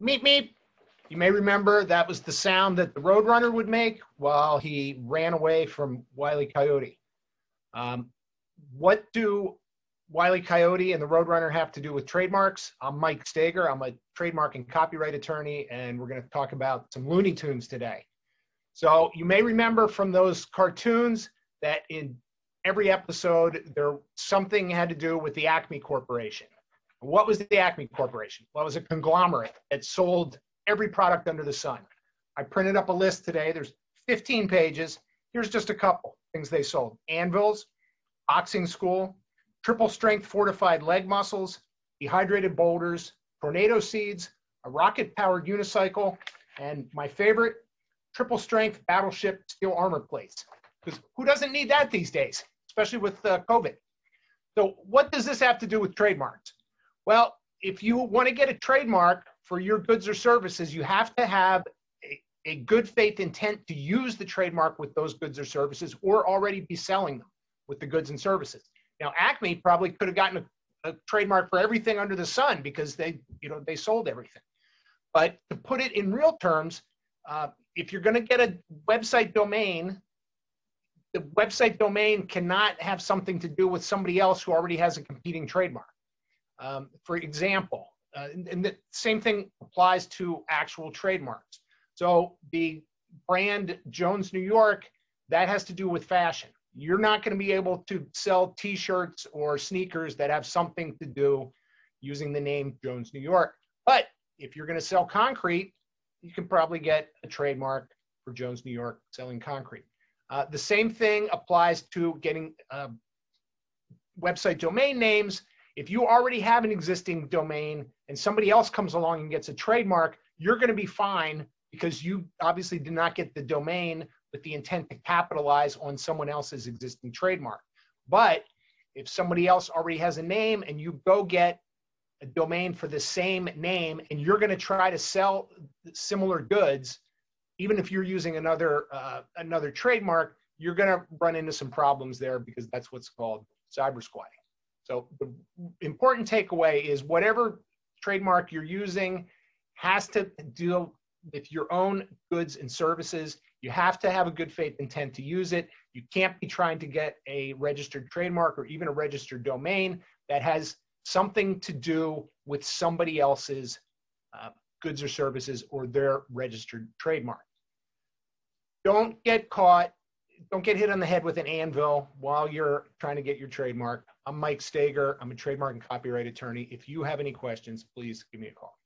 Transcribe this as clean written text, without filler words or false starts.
Meep Meep. You may remember that was the sound that the Roadrunner would make while he ran away from Wile Coyote. What do Wile Coyote and the Roadrunner have to do with trademarks? I'm Mike Steger. I'm a trademark and copyright attorney, and we're going to talk about some Looney Tunes today. So you may remember from those cartoons that in every episode, something had to do with the Acme Corporation. What was the Acme Corporation? Well, it was a conglomerate that sold every product under the sun. I printed up a list today. There's 15 pages. Here's just a couple things they sold. Anvils, boxing school, triple strength fortified leg muscles, dehydrated boulders, tornado seeds, a rocket powered unicycle, and my favorite, triple strength battleship steel armor plates. Because who doesn't need that these days, especially with COVID? So what does this have to do with trademarks? Well, if you want to get a trademark for your goods or services, you have to have a good faith intent to use the trademark with those goods or services, or already be selling them with the goods and services. Now, Acme probably could have gotten a trademark for everything under the sun because they sold everything. But to put it in real terms, if you're going to get a website domain, the website domain cannot have something to do with somebody else who already has a competing trademark. For example, and the same thing applies to actual trademarks. So the brand Jones New York, that has to do with fashion. You're not going to be able to sell t-shirts or sneakers that have something to do using the name Jones New York. But if you're going to sell concrete, you can probably get a trademark for Jones New York selling concrete. The same thing applies to getting website domain names. If you already have an existing domain and somebody else comes along and gets a trademark, you're going to be fine because you obviously did not get the domain with the intent to capitalize on someone else's existing trademark. But if somebody else already has a name and you go get a domain for the same name and you're going to try to sell similar goods, even if you're using another trademark, you're going to run into some problems there because that's what's called cyber squatting. So the important takeaway is whatever trademark you're using has to deal with your own goods and services. You have to have a good faith intent to use it. You can't be trying to get a registered trademark or even a registered domain that has something to do with somebody else's goods or services or their registered trademark. Don't get caught. Don't get hit on the head with an anvil while you're trying to get your trademark. I'm Mike Steger. I'm a trademark and copyright attorney. If you have any questions, please give me a call.